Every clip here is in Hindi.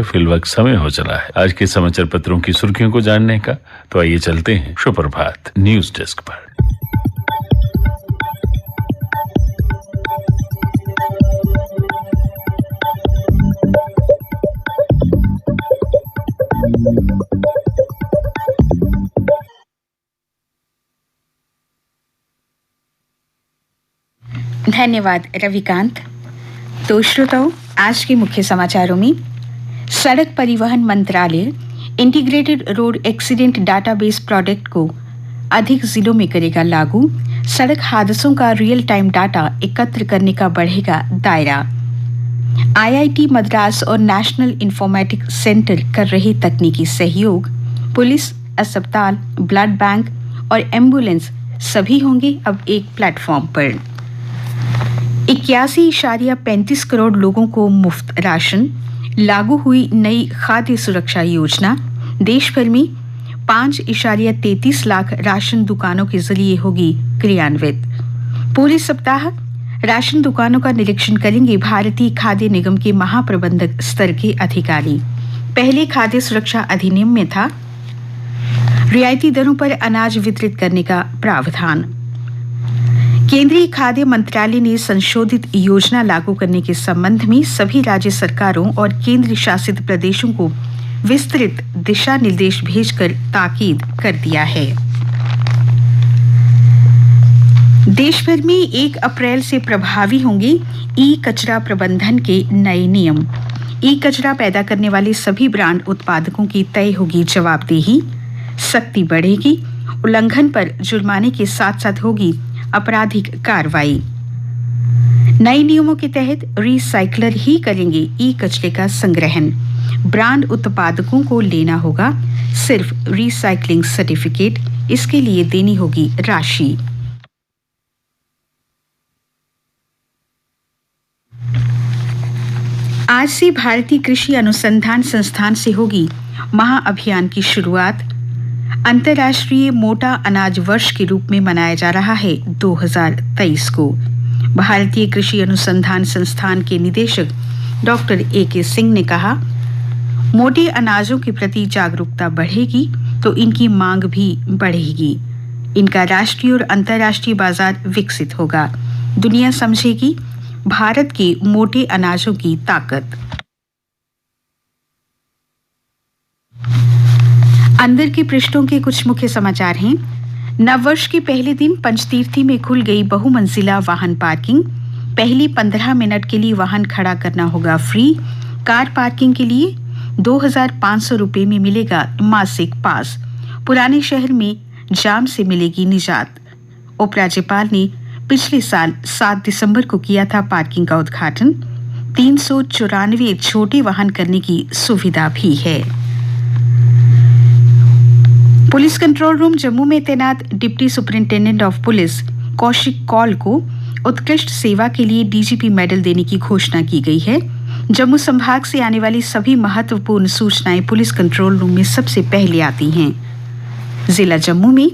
फिल वक्त समय हो चला है आज के समाचार पत्रों की सुर्खियों को जानने का। तो आइए चलते हैं सुप्रभात न्यूज डेस्क पर। धन्यवाद रविकांत। तो श्रोताओं, आज के मुख्य समाचारों में सड़क परिवहन मंत्रालय integrated road accident database product को अधिक जिलों में करेगा लागू। सड़क हादसों का रियल टाइम डाटा एकत्र करने का बढ़ेगा दायरा। आईआईटी मद्रास और नेशनल इंफॉर्मेटिक्स सेंटर कर रहे तकनीकी सहयोग। पुलिस, अस्पताल, ब्लड बैंक और एम्बुलेंस सभी होंगे अब एक प्लेटफॉर्म पर। 81.35 करोड़ लोगों को मुफ्त राशन। लागू हुई नई खाद्य सुरक्षा योजना। देश भर में 5.33 लाख राशन दुकानों के जरिए होगी क्रियान्वित। पूरे सप्ताह राशन दुकानों का निरीक्षण करेंगे भारतीय खाद्य निगम के महाप्रबंधक स्तर के अधिकारी। पहले खाद्य सुरक्षा अधिनियम में था रियायती दरों पर अनाज वितरित करने का प्रावधान। केंद्रीय खाद्य मंत्रालय ने संशोधित योजना लागू करने के संबंध में सभी राज्य सरकारों और केंद्र शासित प्रदेशों को विस्तृत दिशा निर्देश भेजकर ताकीद कर दिया है। देश भर में 1 अप्रैल से प्रभावी होंगे ई कचरा प्रबंधन के नए नियम। ई कचरा पैदा करने वाले सभी ब्रांड उत्पादकों की तय होगी जवाबदेही। सख्ती बढ़ेगी। उल्लंघन पर जुर्माने के साथ साथ होगी आपराधिक कार्रवाई। नए नियमों के तहत रिसाइकलर ही करेंगे ई कचरे का संग्रहण। ब्रांड उत्पादकों को लेना होगा सिर्फ रिसाइकलिंग सर्टिफिकेट। इसके लिए देनी होगी राशि। आज से भारतीय कृषि अनुसंधान संस्थान से होगी महाअभियान की शुरुआत। अंतर्राष्ट्रीय मोटा अनाज वर्ष के रूप में मनाया जा रहा है 2023 को। भारतीय कृषि अनुसंधान संस्थान के निदेशक डॉक्टर ए.के. सिंह ने कहा, मोटे अनाजों के प्रति जागरूकता बढ़ेगी तो इनकी मांग भी बढ़ेगी। इनका राष्ट्रीय और अंतर्राष्ट्रीय बाजार विकसित होगा। दुनिया समझेगी भारत के मोटे अनाजों की ताकत। अंदर के पृष्ठों के कुछ मुख्य समाचार हैं। नववर्ष के पहले दिन पंचतीर्थी में खुल गई बहुमंजिला वाहन पार्किंग। पहली 15 मिनट के लिए वाहन खड़ा करना होगा फ्री। कार पार्किंग के लिए 2,500 रुपये में मिलेगा मासिक पास। पुराने शहर में जाम से मिलेगी निजात। उपराज्यपाल ने पिछले साल 7 दिसंबर को किया था पार्किंग का उद्घाटन। 394 छोटे वाहन करने की सुविधा भी है। पुलिस कंट्रोल रूम जम्मू में तैनात deputy superintendent of police Kaushik Kaul को उत्कृष्ट सेवा के लिए डीजीपी मेडल देने की घोषणा की गई है। जम्मू संभाग से आने वाली सभी महत्वपूर्ण सूचनाएं पुलिस कंट्रोल रूम में सबसे पहले आती हैं। जिला जम्मू में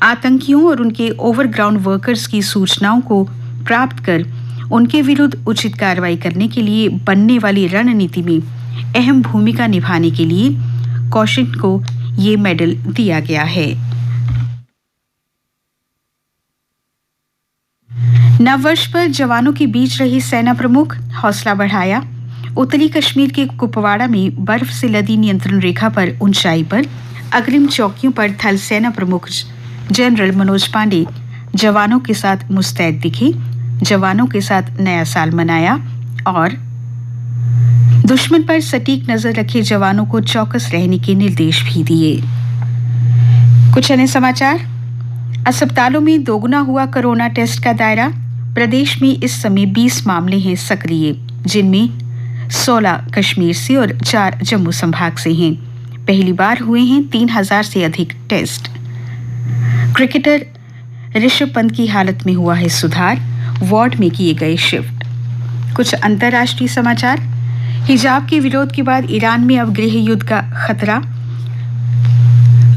आतंकियों और उनके ओवरग्राउंड वर्कर्स की सूचनाओं को प्राप्त कर उनके विरुद्ध उचित कार्रवाई करने के लिए बनने वाली रणनीति में अहम भूमिका निभाने के लिए कौशिक को ये मेडल दिया गया है। नववर्ष पर जवानों के बीच रही सेना प्रमुख, हौसला बढ़ाया। उत्तरी कश्मीर के कुपवाड़ा में बर्फ से लदी नियंत्रण रेखा पर ऊंचाई पर अग्रिम चौकियों पर थल सेना प्रमुख जनरल मनोज पांडे जवानों के साथ मुस्तैद दिखे। जवानों के साथ नया साल मनाया और दुश्मन पर सटीक नजर रखे जवानों को चौकस रहने के निर्देश भी दिए। कुछ अन्य समाचार। अस्पतालों में दोगुना हुआ कोरोना टेस्ट का दायरा। प्रदेश में इस समय 20 मामले हैं सक्रिय, जिनमें 16 कश्मीर से और 4 जम्मू संभाग से हैं। पहली बार हुए हैं 3,000 से अधिक टेस्ट। क्रिकेटर ऋषभ पंत की हालत में हुआ है सुधार। वार्ड में किए गए शिफ्ट। कुछ अंतर्राष्ट्रीय समाचार। हिजाब के विरोध के बाद ईरान में अब गृह युद्ध का खतरा।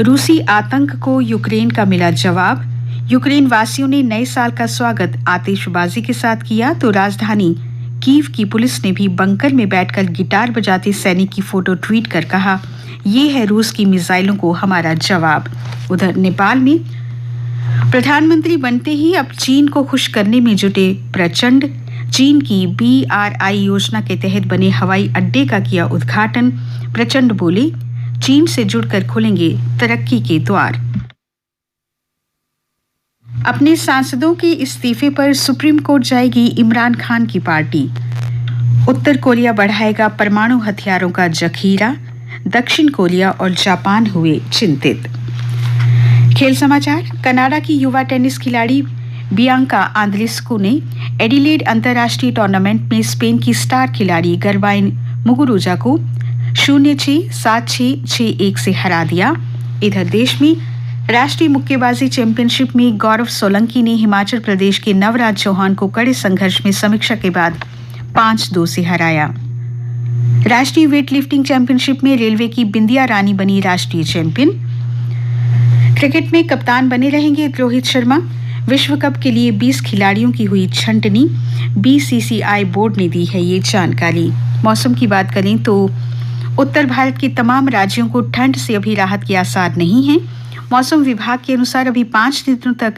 रूसी आतंक को यूक्रेन का मिला जवाब। यूक्रेन वासियों ने नए साल का स्वागत आतिशबाजी के साथ किया तो राजधानी कीव की पुलिस ने भी बंकर में बैठकर गिटार बजाते सैनिक की फोटो ट्वीट कर कहा, ये है रूस की मिसाइलों को हमारा जवाब। उधर नेपाल में प्रधानमंत्री बनते ही अब चीन को खुश करने में जुटे प्रचंड। चीन की BRI योजना के तहत बने हवाई अड्डे का किया उद्घाटन। प्रचंड बोले, चीन से जुड़कर खुलेंगे तरक्की के द्वार। अपने सांसदों के इस्तीफे पर सुप्रीम कोर्ट जाएगी इमरान खान की पार्टी। उत्तर कोरिया बढ़ाएगा परमाणु हथियारों का जखीरा। दक्षिण कोरिया और जापान हुए चिंतित। खेल समाचार। कनाडा की युवा टेनिस खिलाड़ी बियांका आंद्रेस्कू ने एडिलेड अंतर्राष्ट्रीय टूर्नामेंट में स्पेन की स्टार खिलाड़ी गरबाइन मुगुरुजा को 0-6, 7-6, 6-1 से हरा दिया। इधर देश में राष्ट्रीय मुक्केबाजी चैंपियनशिप में गौरव सोलंकी ने हिमाचल प्रदेश के नवराज चौहान को कड़े संघर्ष में समीक्षा के बाद 5-2 से हराया। राष्ट्रीय वेटलिफ्टिंग चैंपियनशिप में रेलवे की बिंदिया रानी बनी राष्ट्रीय चैंपियन। क्रिकेट में कप्तान बने रहेंगे रोहित शर्मा। विश्व कप के लिए 20 खिलाड़ियों की हुई छंटनी। BCCI बोर्ड ने दी है ये जानकारी। मौसम की बात करें तो उत्तर भारत के तमाम राज्यों को ठंड से अभी राहत के आसार नहीं है। मौसम विभाग के अनुसार अभी 5 दिनों तक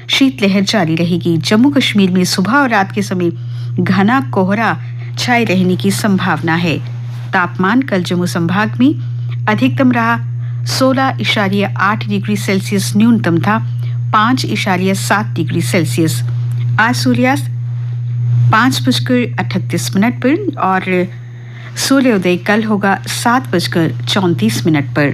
शीतलहर जारी रहेगी। जम्मू कश्मीर में सुबह और रात के समय घना कोहरा छाए रहने की संभावना है। तापमान कल जम्मू संभाग में अधिकतम रहा 16.8 डिग्री सेल्सियस, न्यूनतम था 5.7 डिग्री सेल्सियस। आज सूर्यास्त 5:38 पर और सूर्योदय कल होगा 7:34 पर।